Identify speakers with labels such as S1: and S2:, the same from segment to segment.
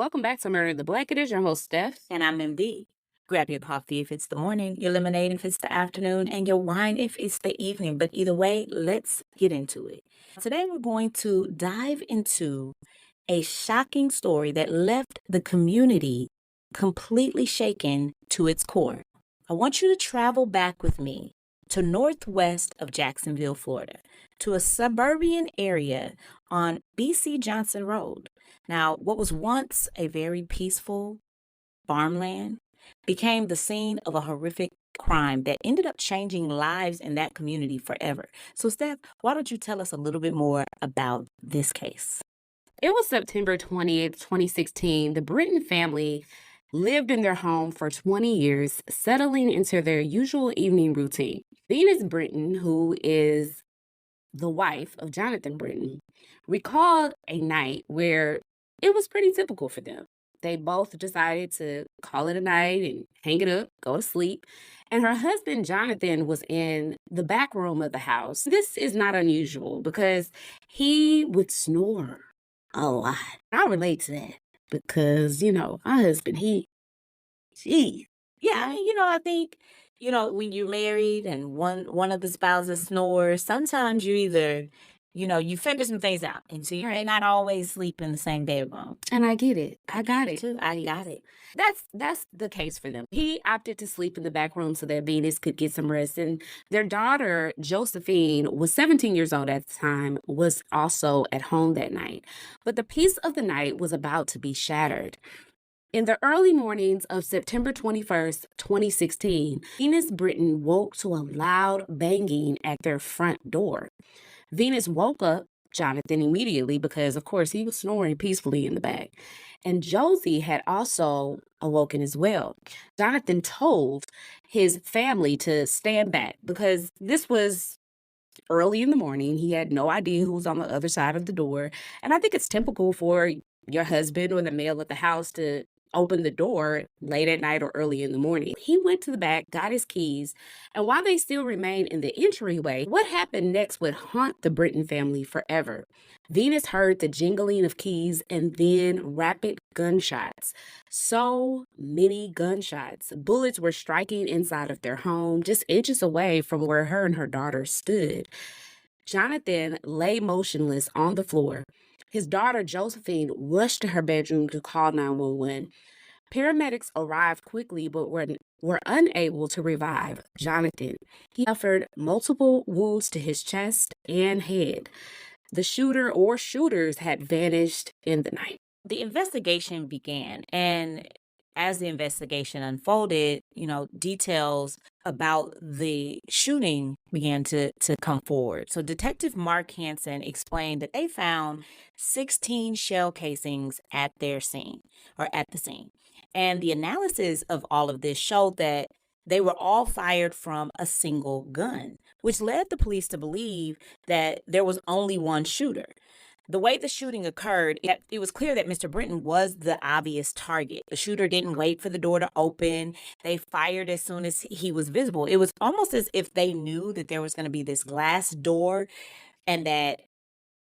S1: Welcome back to Murder the Black. It is your host, Steph.
S2: And I'm MD. Grab your coffee if it's the morning, your lemonade if it's the afternoon, and your wine if it's the evening. But either way, let's get into it. Today, we're going to dive into a shocking story that left the community completely shaken to its core. I want you to travel back with me to northwest of Jacksonville, Florida, to a suburban area on BC Johnson Road. Now, what was once a very peaceful farmland became the scene of a horrific crime that ended up changing lives in that community forever. So, Steph, why don't you tell us a little bit more about this case?
S1: It was September 20th, 2016. The Brenton family lived in their home for 20 years, settling into their usual evening routine. Venus Brenton, who is the wife of Jonathan Brenton, recalled a night where it was pretty typical for them. They both decided to call it a night and hang it up, go to sleep. And her husband, Jonathan, was in the back room of the house. This is not unusual because he would snore a lot. I relate to that because, my husband, gee.
S2: Yeah, I think, when you're married and one of the spouses snores, sometimes you either, you figure some things out. And so you're not always sleep in the same bedroom.
S1: And I get it. I got it.
S2: Too. I got it.
S1: That's the case for them. He opted to sleep in the back room so that Venus could get some rest. And their daughter, Josephine, was 17 years old at the time, was also at home that night. But the peace of the night was about to be shattered. In the early mornings of September 21st, 2016, Venus Brenton woke to a loud banging at their front door. Venus woke up Jonathan immediately because, of course, he was snoring peacefully in the back. And Josie had also awoken as well. Jonathan told his family to stand back because this was early in the morning. He had no idea who was on the other side of the door. And I think it's typical for your husband or the male at the house to open the door late at night or early in the morning. He went to the back, got his keys, and while they still remained in the entryway, what happened next would haunt the Brenton family forever. Venus heard the jingling of keys and then rapid gunshots. So many gunshots. Bullets were striking inside of their home, just inches away from where her and her daughter stood. Jonathan lay motionless on the floor. His daughter, Josephine, rushed to her bedroom to call 911. Paramedics arrived quickly but were unable to revive Jonathan. He suffered multiple wounds to his chest and head. The shooter or shooters had vanished in the night.
S2: The investigation began, and as the investigation unfolded, details about the shooting began to come forward. So Detective Mark Hansen explained that they found 16 shell casings at the scene. And the analysis of all of this showed that they were all fired from a single gun, which led the police to believe that there was only one shooter. The way the shooting occurred, it was clear that Mr. Brenton was the obvious target. The shooter didn't wait for the door to open. They fired as soon as he was visible. It was almost as if they knew that there was going to be this glass door and that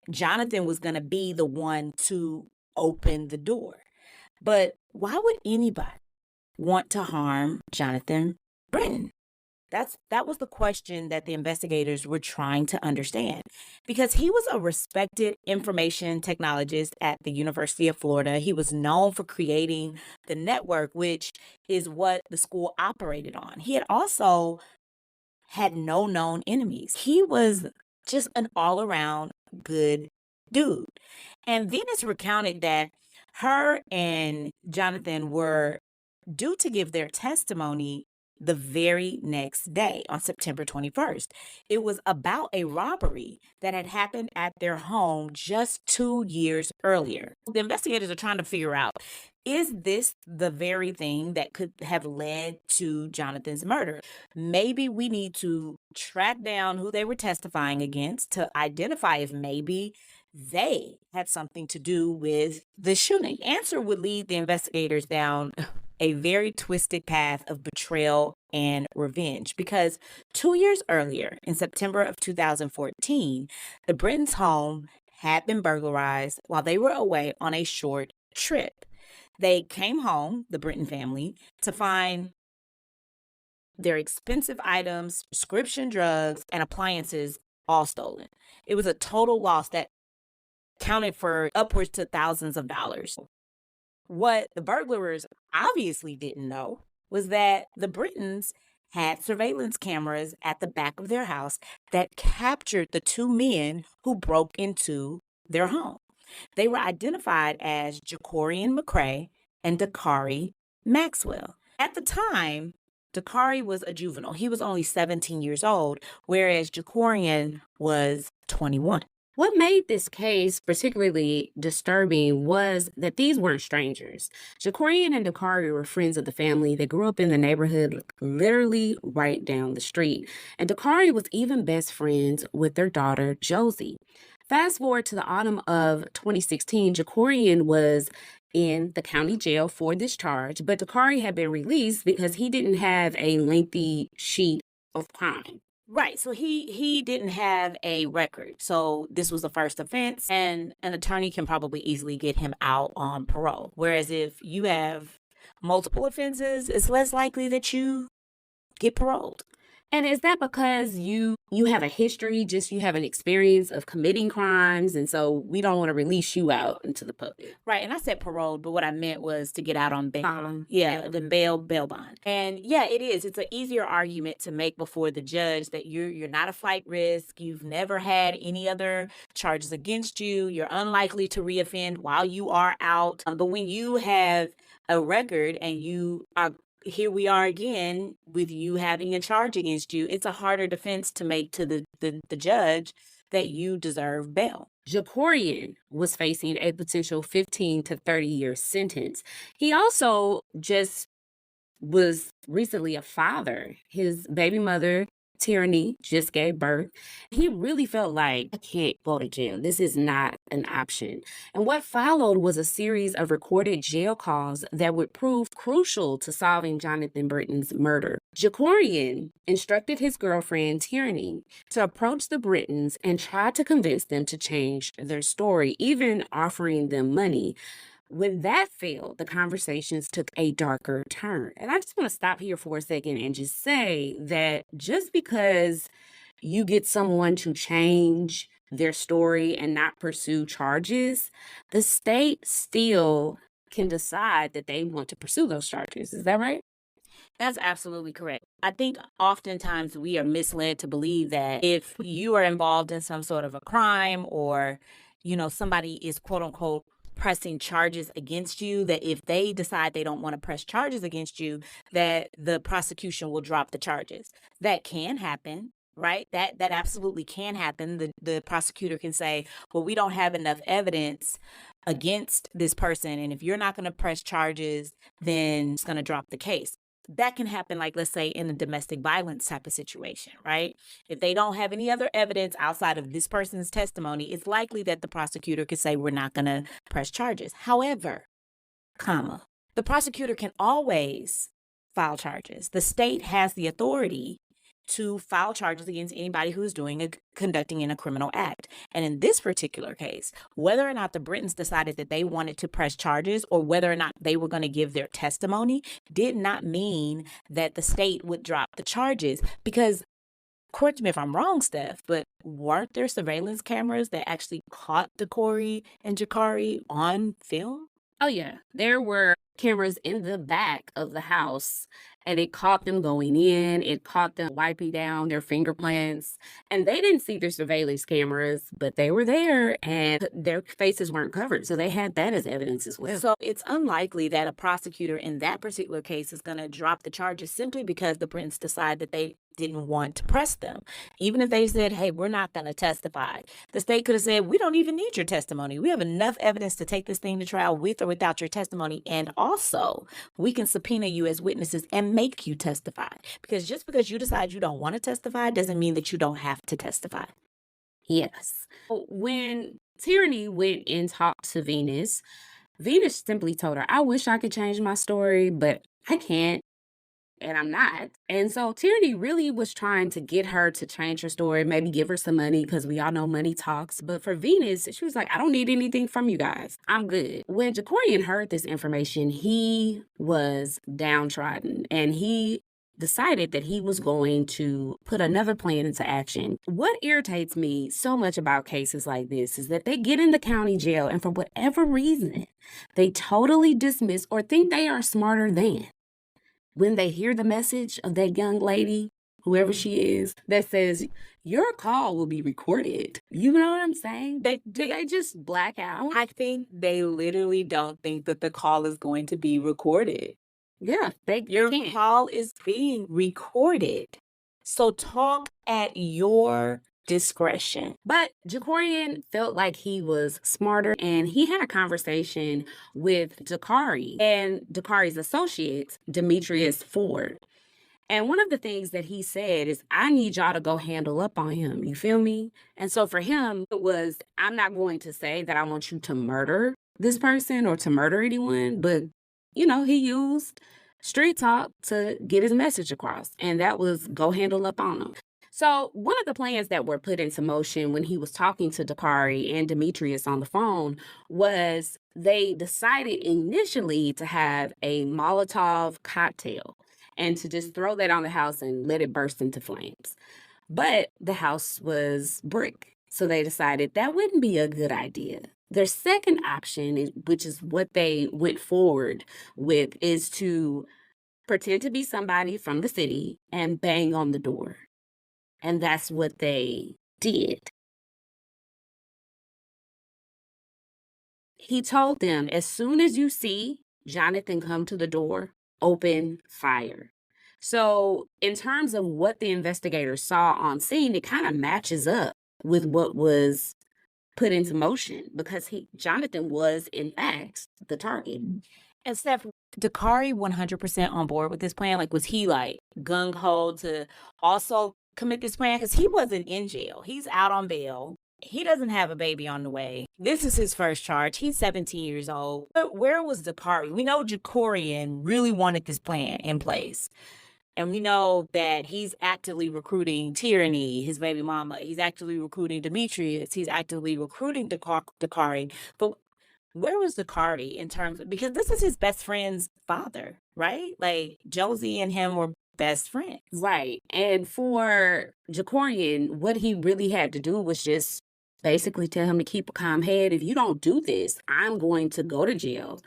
S2: Jonathan was going to be the one to open the door. But why would anybody want to harm Jonathan Brenton? That was the question that the investigators were trying to understand, because he was a respected information technologist at the University of Florida. He was known for creating the network, which is what the school operated on. He had also had no known enemies. He was just an all-around good dude. And Venus recounted that her and Jonathan were due to give their testimony the very next day on September 21st. It was about a robbery that had happened at their home just 2 years earlier. The investigators are trying to figure out, is this the very thing that could have led to Jonathan's murder? Maybe we need to track down who they were testifying against to identify if maybe they had something to do with the shooting. The answer would lead the investigators down a very twisted path of betrayal and revenge, because 2 years earlier, in September of 2014, the Brenton's home had been burglarized while they were away on a short trip. They came home, the Brenton family, to find their expensive items, prescription drugs, and appliances all stolen. It was a total loss that counted for upwards to thousands of dollars. What the burglars obviously didn't know was that the Britons had surveillance cameras at the back of their house that captured the two men who broke into their home. They were identified as Jacorian McCray and Dakari Maxwell. At the time, Dakari was a juvenile. He was only 17 years old, whereas Jacorian was 21.
S1: What made this case particularly disturbing was that these weren't strangers. Jacorian and Dakari were friends of the family. They grew up in the neighborhood literally right down the street. And Dakari was even best friends with their daughter, Josie. Fast forward to the autumn of 2016, Jacorian was in the county jail for this charge, but Dakari had been released because he didn't have a lengthy sheet of crime.
S2: Right. So he didn't have a record. So this was the first offense, and an attorney can probably easily get him out on parole. Whereas if you have multiple offenses, it's less likely that you get paroled.
S1: And is that because you have a history, just you have an experience of committing crimes, and so we don't want to release you out into the public?
S2: Right. And I said paroled, but what I meant was to get out on bail.
S1: Yeah.
S2: The bail bond. And yeah, it is. It's an easier argument to make before the judge that you're not a flight risk. You've never had any other charges against you. You're unlikely to reoffend while you are out. But when you have a record and you are here we are again with you having a charge against you, it's a harder defense to make to the judge that you deserve bail.
S1: Jacorian was facing a potential 15 to 30-year sentence. He also just was recently a father. His baby mother, Tyrani, just gave birth. He really felt like, I can't go to jail. This is not an option. And what followed was a series of recorded jail calls that would prove crucial to solving Jonathan Britton's murder. Jacorian instructed his girlfriend, Tyrani, to approach the Brittons and try to convince them to change their story, even offering them money. When that failed, the conversations took a darker turn. And I just want to stop here for a second and just say that just because you get someone to change their story and not pursue charges, the state still can decide that they want to pursue those charges. Is that right?
S2: That's absolutely correct. I think oftentimes we are misled to believe that if you are involved in some sort of a crime or, somebody is quote unquote pressing charges against you, that if they decide they don't want to press charges against you, that the prosecution will drop the charges. That can happen, right? That absolutely can happen. The prosecutor can say, well, we don't have enough evidence against this person, and if you're not going to press charges, then it's going to drop the case. That can happen, like, let's say, in a domestic violence type of situation, right? If they don't have any other evidence outside of this person's testimony, it's likely that the prosecutor could say, we're not going to press charges. However, the prosecutor can always file charges. The state has the authority to file charges against anybody who is conducting in a criminal act. And in this particular case, whether or not the Britons decided that they wanted to press charges or whether or not they were going to give their testimony did not mean that the state would drop the charges. Because, correct me if I'm wrong, Steph, but weren't there surveillance cameras that actually caught Dakari and Jacari on film?
S1: Oh, yeah. There were cameras in the back of the house, and it caught them going in. It caught them wiping down their fingerprints. And they didn't see their surveillance cameras, but they were there, and their faces weren't covered. So they had that as evidence as well.
S2: So it's unlikely that a prosecutor in that particular case is going to drop the charges simply because the Britons decide that they didn't want to press them. Even if they said, hey, we're not going to testify, the state could have said, we don't even need your testimony. We have enough evidence to take this thing to trial with or without your testimony. And also, we can subpoena you as witnesses and make you testify. Because just because you decide you don't want to testify doesn't mean that you don't have to testify.
S1: Yes. When Tyrani went and talked to Venus, Venus simply told her, I wish I could change my story, but I can't. and I'm not. And so Tyranny really was trying to get her to change her story, maybe give her some money because we all know money talks. But for Venus, she was like, I don't need anything from you guys. I'm good. When Jacorian heard this information, he was downtrodden and he decided that he was going to put another plan into action. What irritates me so much about cases like this is that they get in the county jail and for whatever reason, they totally dismiss or think they are smarter than when they hear the message of that young lady, whoever she is, that says, your call will be recorded. You know what I'm saying? They just black out.
S2: I think they literally don't think that the call is going to be recorded.
S1: Yeah,
S2: Your
S1: can't.
S2: call is being recorded. So talk at your discretion.
S1: But Jacorian felt like he was smarter and he had a conversation with Dakari and Dakari's associate, Demetrius Ford. And one of the things that he said is, I need y'all to go handle up on him. You feel me? And so for him, it was, I'm not going to say that I want you to murder this person or to murder anyone, but, you know, he used street talk to get his message across. And that was go handle up on him. So one of the plans that were put into motion when he was talking to Dakari and Demetrius on the phone was they decided initially to have a Molotov cocktail and to just throw that on the house and let it burst into flames. But the house was brick, so they decided that wouldn't be a good idea. Their second option, which is what they went forward with, is to pretend to be somebody from the city and bang on the door. And that's what they did. He told them, as soon as you see Jonathan come to the door, open fire. So in terms of what the investigators saw on scene, it kind of matches up with what was put into motion because Jonathan was, in fact, the target.
S2: And Steph, Dakari 100% on board with this plan? Like, was he like gung-ho to also commit this plan? Because he wasn't in jail. He's out on bail. He doesn't have a baby on the way. This is his first charge. He's 17 years old. But where was Dakari? We know Jacorian really wanted this plan in place. And we know that he's actively recruiting Tyrani, his baby mama. He's actively recruiting Demetrius. He's actively recruiting Dakari. But where was Dakari in terms of, because this is his best friend's father, right? Like Josie and him were best friends.
S1: Right. And for Jacorian, what he really had to do was just basically tell him to keep a calm head. If you don't do this, I'm going to go to jail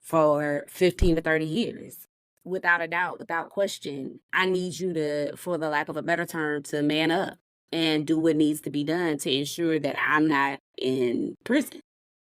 S1: for 15 to 30 years. Without a doubt, without question, I need you to, for the lack of a better term, to man up and do what needs to be done to ensure that I'm not in prison.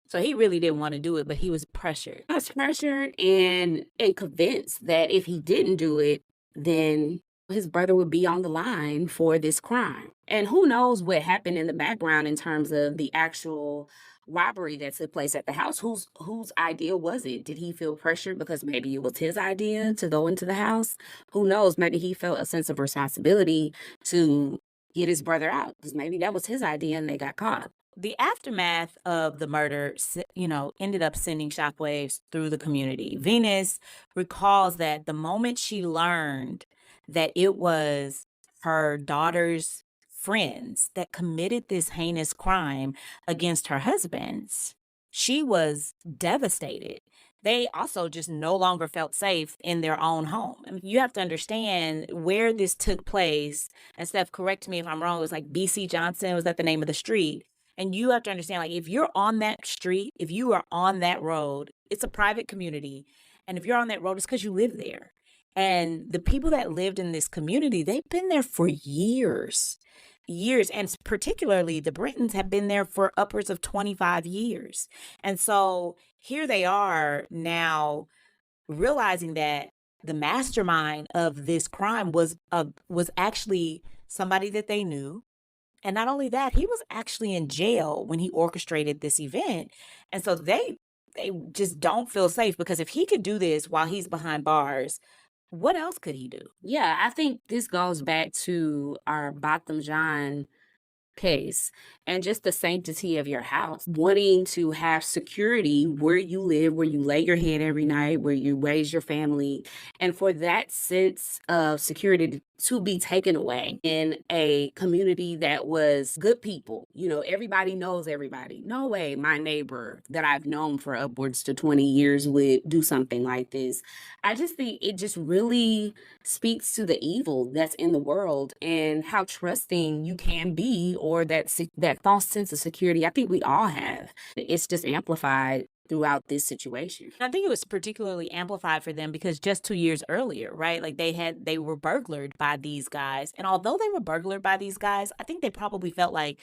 S2: So he really didn't want to do it, but he was pressured.
S1: I was pressured and convinced that if he didn't do it, then his brother would be on the line for this crime. And who knows what happened in the background in terms of the actual robbery that took place at the house. Whose idea was it? Did he feel pressured because maybe it was his idea to go into the house? Who knows? Maybe he felt a sense of responsibility to get his brother out because maybe that was his idea and they got caught.
S2: The aftermath of the murder, ended up sending shockwaves through the community. Venus recalls that the moment she learned that it was her daughter's friends that committed this heinous crime against her husbands, she was devastated. They also just no longer felt safe in their own home. I mean, you have to understand where this took place. And Steph, correct me if I'm wrong, it was like BC Johnson, was that the name of the street? And you have to understand, like, if you're on that street, if you are on that road, it's a private community. And if you're on that road, it's because you live there. And the people that lived in this community, they've been there for years. And particularly the Brentons have been there for upwards of 25 years. And so here they are now realizing that the mastermind of this crime was actually somebody that they knew. And not only that, he was actually in jail when he orchestrated this event. And so they just don't feel safe because if he could do this while he's behind bars, what else could he do?
S1: Yeah, I think this goes back to our Botham Jean case and just the sanctity of your house, wanting to have security where you live, where you lay your head every night, where you raise your family, and for that sense of security to be taken away in a community that was good people. You know, everybody knows everybody. No way my neighbor that I've known for upwards to 20 years would do something like this. I just think it just really speaks to the evil that's in the world and how trusting you can be, or that false sense of security I think we all have. It's just amplified throughout this situation.
S2: I think it was particularly amplified for them because just 2 years earlier, right? Like they were burglared by these guys. And although they were burglared by these guys, I think they probably felt like,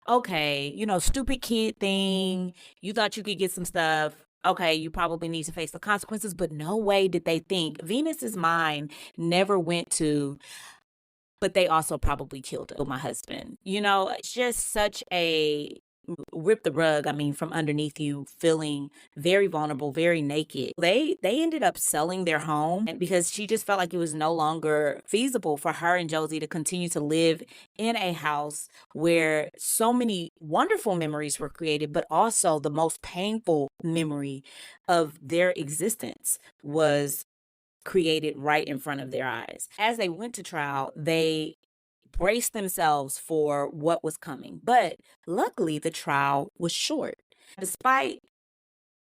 S2: okay, stupid kid thing. You thought you could get some stuff. Okay, you probably need to face the consequences, but no way did they think. Venus's mind never went to, but they also probably killed my husband. It's just such a rip the rug, from underneath you, feeling very vulnerable, very naked. They ended up selling their home because she just felt like it was no longer feasible for her and Josie to continue to live in a house where so many wonderful memories were created, but also the most painful memory of their existence was created right in front of their eyes. As they went to trial, they braced themselves for what was coming. But luckily, the trial was short. Despite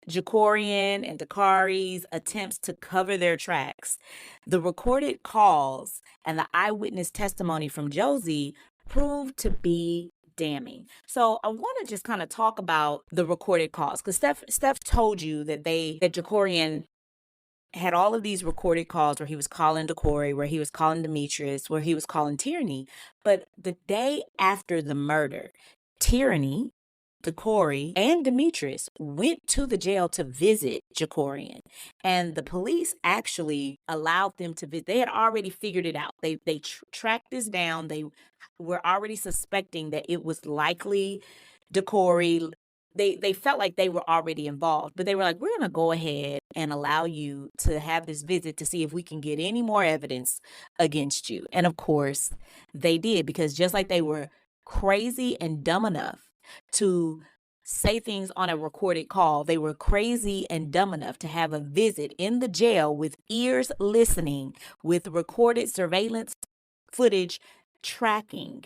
S2: Jacorian and Dakari's attempts to cover their tracks, the recorded calls and the eyewitness testimony from Josie proved to be damning. So I want to just kind of talk about the recorded calls, because Steph told you that Jacorian had all of these recorded calls where he was calling Dakari, where he was calling Demetrius, where he was calling Tyrani. But the day after the murder, Tyrani, Dakari, and Demetrius went to the jail to visit Jacorian. And the police actually allowed them to visit. They had already figured it out. They tracked this down. They were already suspecting that it was likely Dakari. They felt like they were already involved, but they were like, we're going to go ahead and allow you to have this visit to see if we can get any more evidence against you. And of course, they did, because just like they were crazy and dumb enough to say things on a recorded call, they were crazy and dumb enough to have a visit in the jail with ears listening, with recorded surveillance footage tracking.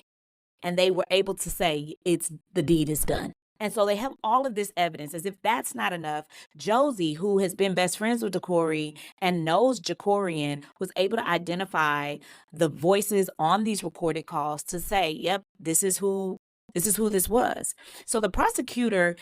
S2: And they were able to say the deed is done. And so they have all of this evidence. As if that's not enough, Josie, who has been best friends with Dakari and knows Jacorian, was able to identify the voices on these recorded calls to say, yep, this is who this was. So the prosecutor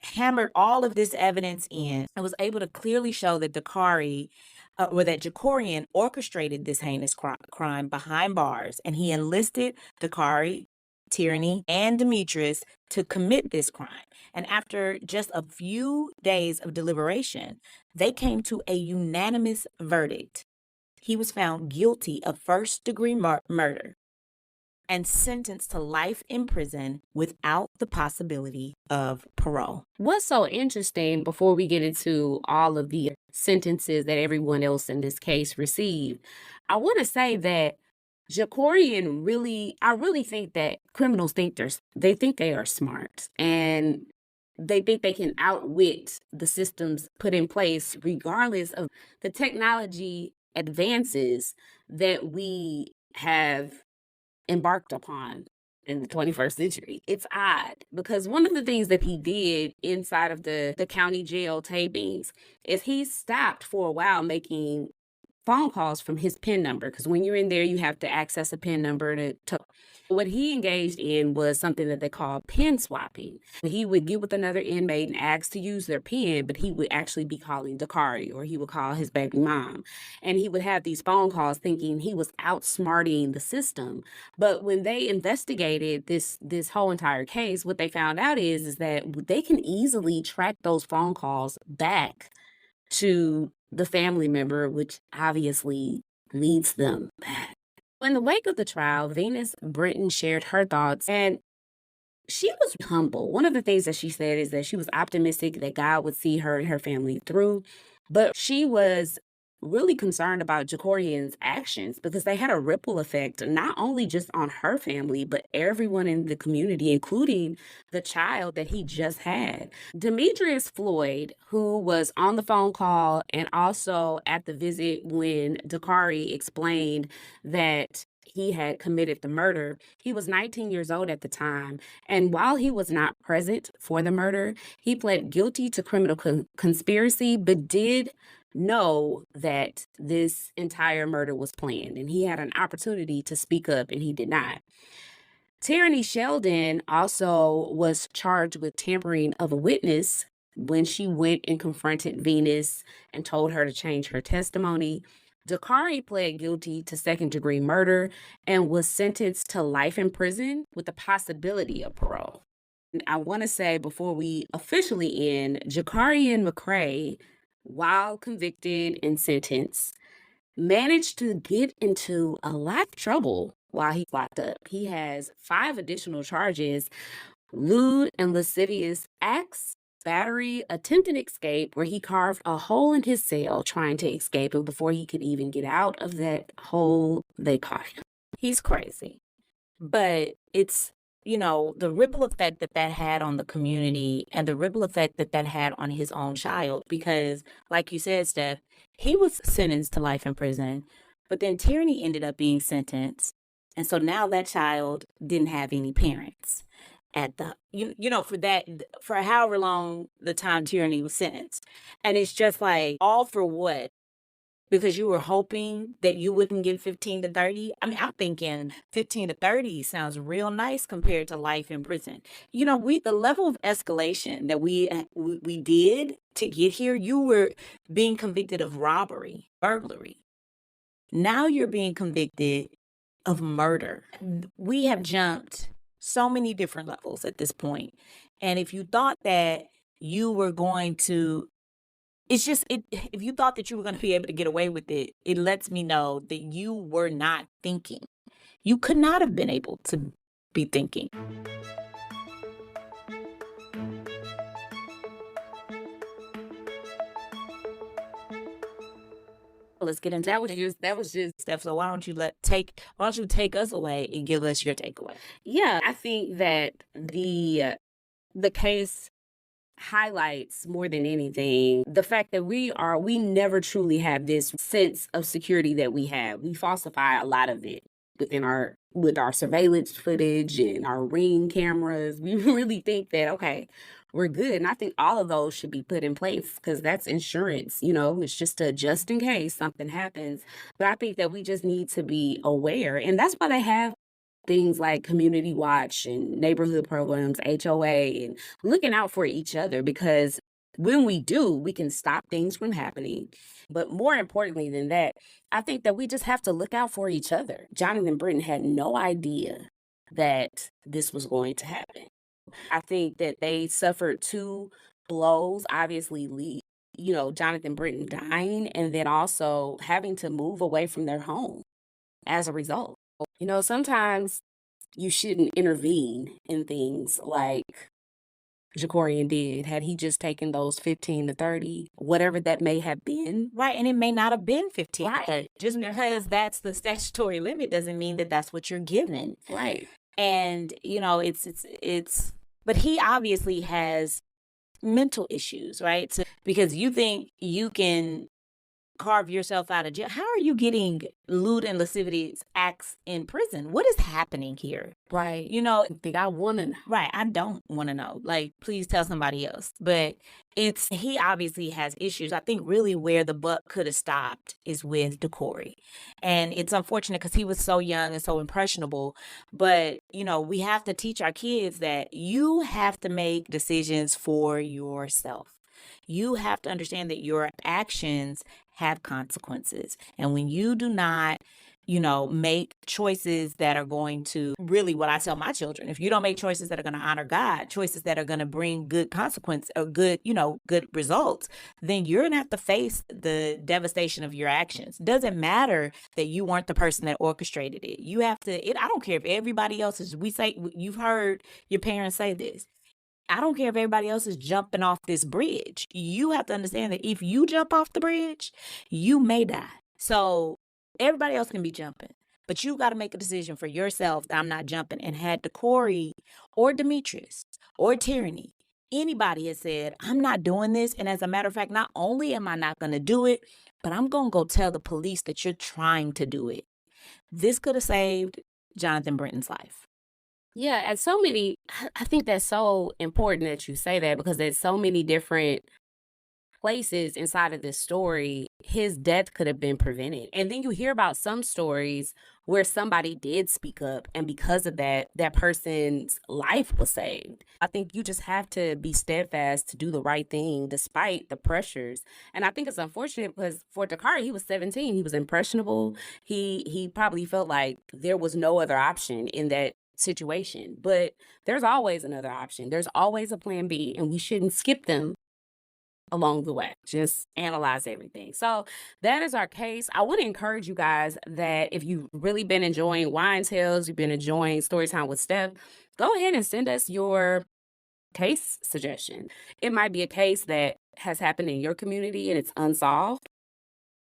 S2: hammered all of this evidence in and was able to clearly show that Dakari or that Jacorian orchestrated this heinous crime behind bars, and he enlisted Dakari, Tyrani, and Demetrius to commit this crime. And after just a few days of deliberation, they came to a unanimous verdict. He was found guilty of first-degree murder and sentenced to life in prison without the possibility of parole.
S1: What's so interesting, before we get into all of the sentences that everyone else in this case received, I want to say that Jacorian I really think that criminals think they are smart, and they think they can outwit the systems put in place, regardless of the technology advances that we have embarked upon in the 21st century. It's odd, because one of the things that he did inside of the county jail tapings is he stopped for a while making phone calls from his PIN number, because when you're in there, you have to access a PIN number to what he engaged in was something that they call PIN swapping. He would get with another inmate and ask to use their PIN, but he would actually be calling Dakari, or he would call his baby mom. And he would have these phone calls thinking he was outsmarting the system. But when they investigated this whole entire case, what they found out is that they can easily track those phone calls back to the family member, which obviously leads them back. In the wake of the trial, Venus Brenton shared her thoughts, and she was humble. One of the things that she said is that she was optimistic that God would see her and her family through, but she was really concerned about Jacorian's actions because they had a ripple effect, not only just on her family, but everyone in the community, including the child that he just had. Demetrius Floyd, who was on the phone call and also at the visit when Dakari explained that he had committed the murder, he was 19 years old at the time. And while he was not present for the murder, he pled guilty to criminal conspiracy, but did know that this entire murder was planned, and he had an opportunity to speak up and he did not. Tyrani Sheldon also was charged with tampering of a witness when she went and confronted Venus and told her to change her testimony. Dakari pled guilty to second-degree murder and was sentenced to life in prison with the possibility of parole. I want to say before we officially end, Jacorian McCray, while convicted and sentenced, managed to get into a lot of trouble while he's locked up. He has 5 additional charges: lewd and lascivious acts, battery, attempted escape, where he carved a hole in his cell trying to escape, and before he could even get out of that hole, they caught him.
S2: He's crazy. But it's, the ripple effect that that had on the community and the ripple effect that that had on his own child, because like you said, Steph, he was sentenced to life in prison, but then Tyranny ended up being sentenced. And so now that child didn't have any parents at the, for however long the time Tyranny was sentenced. And it's just like, all for what? Because you were hoping that you wouldn't get 15 to 30. I mean, I'm thinking 15 to 30 sounds real nice compared to life in prison. The level of escalation that we did to get here, you were being convicted of robbery, burglary. Now you're being convicted of murder. We have jumped so many different levels at this point. And if you thought that you were going to if you thought that you were going to be able to get away with it, it lets me know that you were not thinking. You could not have been able to be thinking. Let's get into that was just Steph. So why don't you take us away and give us your takeaway?
S1: Yeah, I think that the case highlights more than anything the fact that we never truly have this sense of security that we have. We falsify a lot of it with our surveillance footage and our Ring cameras. We really think that, okay, we're good. And I think all of those should be put in place because that's insurance. It's just just in case something happens. But I think that we just need to be aware. And that's why they have things like community watch and neighborhood programs, HOA, and looking out for each other, because when we do, we can stop things from happening. But more importantly than that, I think that we just have to look out for each other. Jonathan Brenton had no idea that this was going to happen. I think that they suffered 2 blows, obviously, Jonathan Brenton dying and then also having to move away from their home as a result. Sometimes you shouldn't intervene in things like Jacorian did. Had he just taken those 15 to 30, whatever that may have been.
S2: Right, and it may not have been 15.
S1: Right.
S2: Just because that's the statutory limit doesn't mean that that's what you're given.
S1: Right.
S2: And, but he obviously has mental issues, right? Because you think you can carve yourself out of jail. How are you getting lewd and lascivious acts in prison? What is happening here?
S1: Right.
S2: I
S1: think I want to know.
S2: Right. I don't want to know. Like, please tell somebody else. But he obviously has issues. I think really where the buck could have stopped is with Dakari. And it's unfortunate because he was so young and so impressionable. But, we have to teach our kids that you have to make decisions for yourself. You have to understand that your actions have consequences. And when you do not, make choices that are going to really, what I tell my children, if you don't make choices that are going to honor God, choices that are going to bring good consequence or good results, then you're going to have to face the devastation of your actions. Doesn't matter that you weren't the person that orchestrated it. You have to, I don't care if everybody else is, you've heard your parents say this. I don't care if everybody else is jumping off this bridge. You have to understand that if you jump off the bridge, you may die. So everybody else can be jumping, but you got to make a decision for yourself that I'm not jumping. And had Dakari or Demetrius or Tyrani, anybody has said, I'm not doing this. And as a matter of fact, not only am I not going to do it, but I'm going to go tell the police that you're trying to do it. This could have saved Jonathan Brenton's life.
S1: Yeah, and so many, I think that's so important that you say that, because there's so many different places inside of this story his death could have been prevented. And then you hear about some stories where somebody did speak up, and because of that, that person's life was saved. I think you just have to be steadfast to do the right thing despite the pressures. And I think it's unfortunate because for Dakari, he was 17. He was impressionable. He probably felt like there was no other option in that situation. But there's always another option. There's always a plan B, and we shouldn't skip them along the way. Just analyze everything. So that is our case. I want to encourage you guys that if you've really been enjoying Wine Tales, you've been enjoying Storytime with Steph, go ahead and send us your case suggestion. It might be a case that has happened in your community and it's unsolved.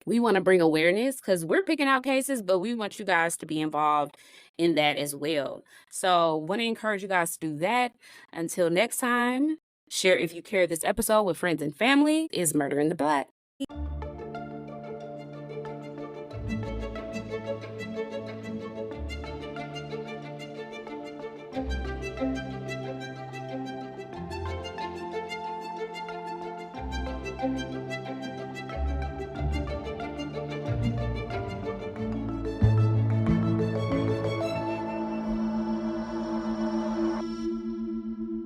S1: We want to bring awareness because we're picking out cases, but we want you guys to be involved in that as well. So want to encourage you guys to do that. Until next time, share if you care this episode with friends and family. Is Murder in the Black.